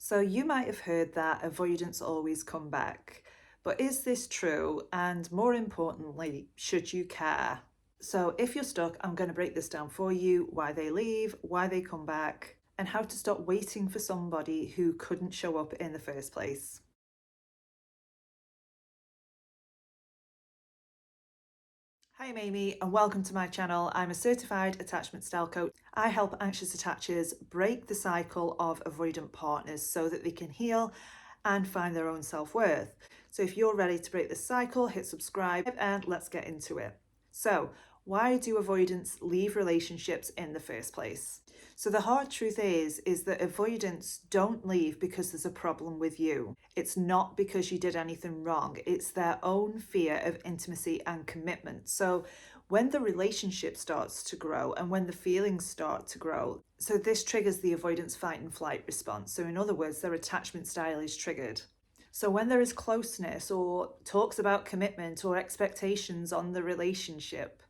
So you might have heard that avoidants always come back. But is this true? And more importantly, should you care? So if you're stuck, I'm going to break this down for you: why they leave, why they come back, and how to stop waiting for somebody who couldn't show up in the first place. Hi, I'm Amy, and welcome to my channel. I'm a certified attachment style coach. I help anxious attachers break the cycle of avoidant partners so that they can heal and find their own self-worth. So if you're ready to break this cycle, hit subscribe and let's get into it. So why do avoidants leave relationships in the first place? So the hard truth is that avoidants don't leave because there's a problem with you. It's not because you did anything wrong. It's their own fear of intimacy and commitment. So when the relationship starts to grow and when the feelings start to grow, so this triggers the avoidance fight and flight response. So in other words, their attachment style is triggered. So when there is closeness or talks about commitment or expectations on the relationship,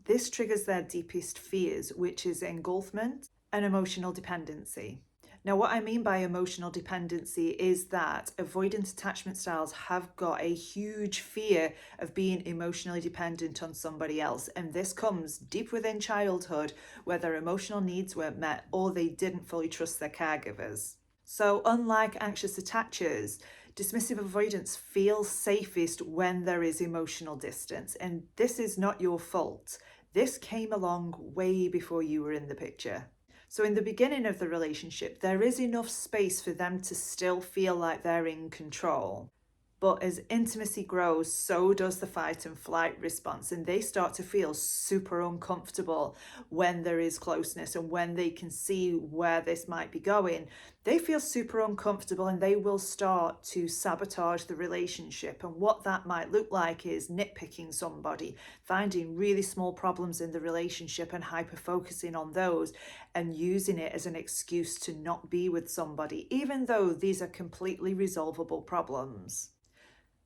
this triggers their deepest fears, which is engulfment and emotional dependency. Now, what I mean by emotional dependency is that avoidant attachment styles have got a huge fear of being emotionally dependent on somebody else. And this comes deep within childhood, where their emotional needs weren't met or they didn't fully trust their caregivers. So unlike anxious attachers, dismissive avoidance feels safest when there is emotional distance. And this is not your fault. This came along way before you were in the picture. So in the beginning of the relationship, there is enough space for them to still feel like they're in control. But as intimacy grows, so does the fight and flight response, and they start to feel super uncomfortable when there is closeness and when they can see where this might be going. They feel super uncomfortable and they will start to sabotage the relationship. And what that might look like is nitpicking somebody, finding really small problems in the relationship and hyper focusing on those and using it as an excuse to not be with somebody, even though these are completely resolvable problems.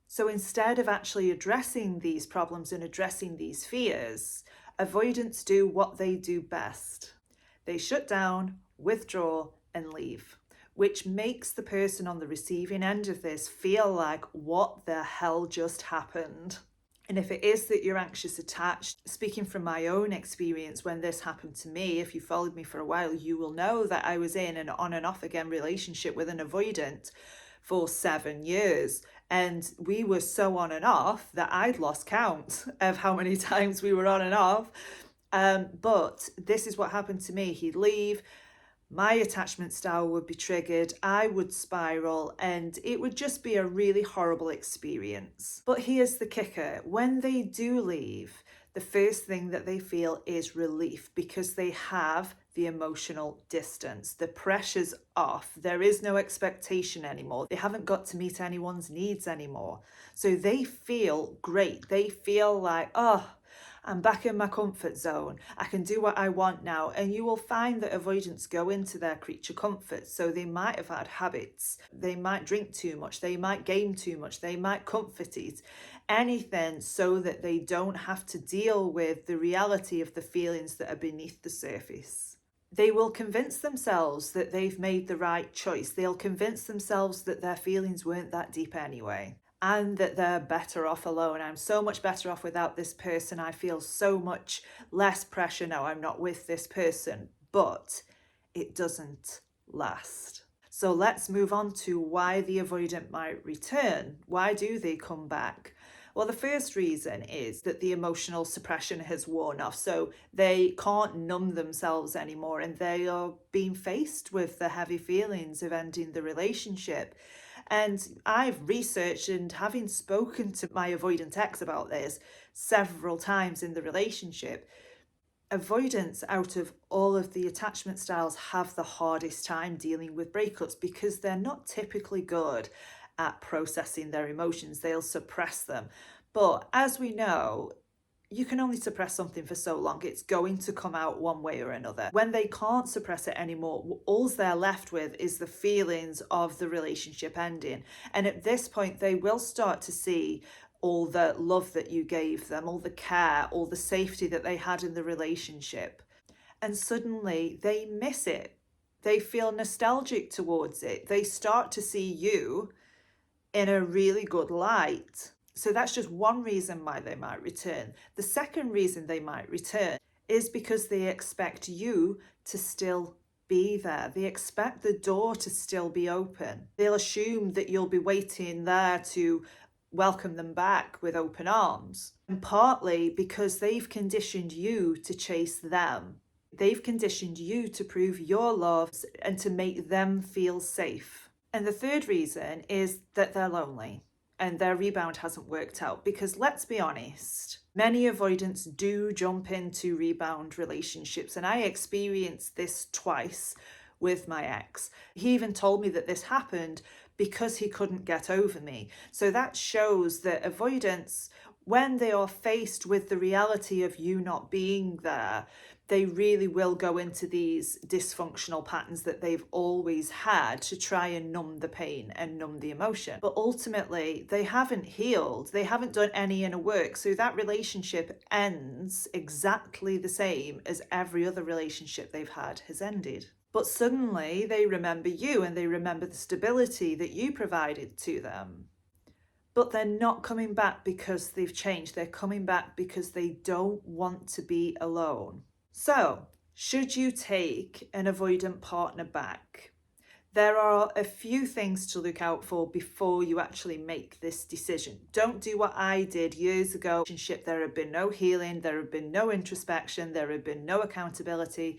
So instead of actually addressing these problems and addressing these fears, avoidants do what they do best. They shut down, withdraw, and leave, which makes the person on the receiving end of this feel like, what the hell just happened? And if it is that you're anxious attached, speaking from my own experience when this happened to me, if you followed me for a while, you will know that I was in an on and off again relationship with an avoidant for 7 years. And we were so on and off that I'd lost count of how many times we were on and off. But this is what happened to me. He'd leave, my attachment style would be triggered, I would spiral, and it would just be a really horrible experience. But here's the kicker: when they do leave, the first thing that they feel is relief because they have the emotional distance. The pressure's off. There is no expectation anymore. They haven't got to meet anyone's needs anymore. So they feel great. They feel like, oh, I'm back in my comfort zone. I can do what I want now. And you will find that avoidants go into their creature comfort. So they might have had habits. They might drink too much. They might game too much. They might comfort eat. Anything so that they don't have to deal with the reality of the feelings that are beneath the surface. They will convince themselves that they've made the right choice. They'll convince themselves that their feelings weren't that deep anyway, and that they're better off alone. I'm so much better off without this person. I feel so much less pressure now I'm not with this person. But it doesn't last. So let's move on to why the avoidant might return. Why do they come back? Well, the first reason is that the emotional suppression has worn off. So they can't numb themselves anymore and they are being faced with the heavy feelings of ending the relationship. And I've researched, and having spoken to my avoidant ex about this several times in the relationship, avoidants out of all of the attachment styles have the hardest time dealing with breakups because they're not typically good at processing their emotions. They'll suppress them. But as we know, you can only suppress something for so long. It's going to come out one way or another. When they can't suppress it anymore, all they're left with is the feelings of the relationship ending. And at this point, they will start to see all the love that you gave them, all the care, all the safety that they had in the relationship. And suddenly they miss it. They feel nostalgic towards it. They start to see you in a really good light. So that's just one reason why they might return. The second reason they might return is because they expect you to still be there. They expect the door to still be open. They'll assume that you'll be waiting there to welcome them back with open arms. And partly because they've conditioned you to chase them. They've conditioned you to prove your love and to make them feel safe. And the third reason is that they're lonely and their rebound hasn't worked out. Because let's be honest, many avoidants do jump into rebound relationships. And I experienced this twice with my ex. He even told me that this happened because he couldn't get over me. So that shows that avoidants, when they are faced with the reality of you not being there, they really will go into these dysfunctional patterns that they've always had to try and numb the pain and numb the emotion. But ultimately, they haven't healed. They haven't done any inner work. So that relationship ends exactly the same as every other relationship they've had has ended. But suddenly they remember you and they remember the stability that you provided to them. But they're not coming back because they've changed. They're coming back because they don't want to be alone. So, should you take an avoidant partner back? There are a few things to look out for before you actually make this decision. Don't do what I did years ago. There had been no healing, there had been no introspection, there had been no accountability,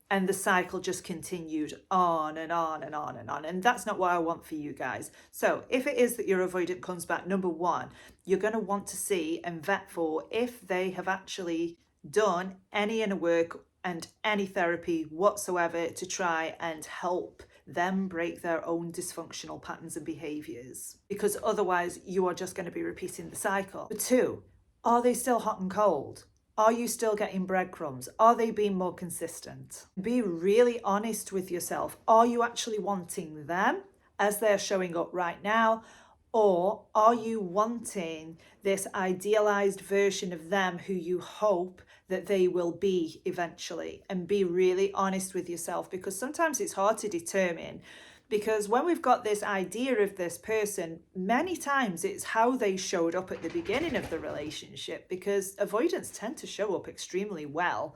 and the cycle just continued on and on and on and on. And that's not what I want for you guys. So if it is that your avoidant comes back, number one, you're going to want to see and vet for if they have actually done any inner work and any therapy whatsoever to try and help them break their own dysfunctional patterns and behaviors, because otherwise you are just going to be repeating the cycle. But two, are they still hot and cold? Are you still getting breadcrumbs? Are they being more consistent? Be really honest with yourself. Are you actually wanting them as they're showing up right now? Or are you wanting this idealized version of them who you hope that they will be eventually? And be really honest with yourself, because sometimes it's hard to determine, because when we've got this idea of this person, many times it's how they showed up at the beginning of the relationship, because avoidants tend to show up extremely well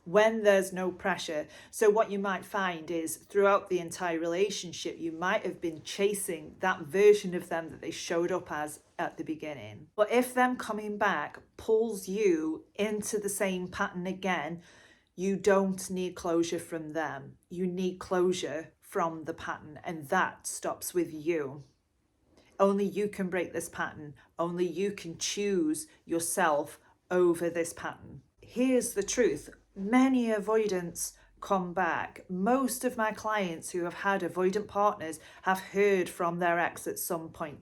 when there's no pressure. So what you might find is throughout the entire relationship, you might have been chasing that version of them that they showed up as at the beginning. But if them coming back pulls you into the same pattern again, you don't need closure from them. You need closure from the pattern, and that stops with you. Only you can break this pattern. Only you can choose yourself over this pattern. Here's the truth. Many avoidants come back. Most of my clients who have had avoidant partners have heard from their ex at some point,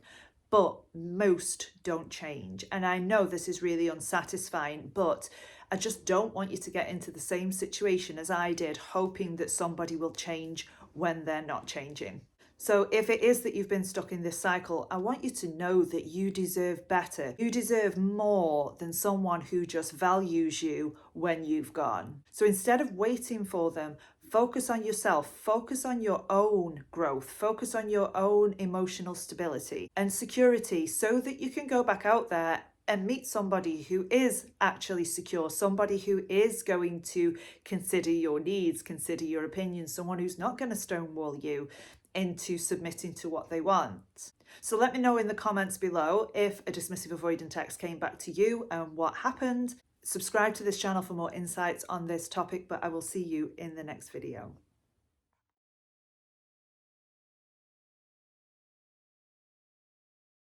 but most don't change. And I know this is really unsatisfying, but I just don't want you to get into the same situation as I did, hoping that somebody will change when they're not changing. So if it is that you've been stuck in this cycle, I want you to know that you deserve better. You deserve more than someone who just values you when you've gone. So instead of waiting for them, focus on yourself, focus on your own growth, focus on your own emotional stability and security, so that you can go back out there and meet somebody who is actually secure, somebody who is going to consider your needs, consider your opinions, someone who's not going to stonewall you into submitting to what they want. So let me know in the comments below if a dismissive avoidant ex came back to you and what happened. Subscribe to this channel for more insights on this topic, but I will see you in the next video.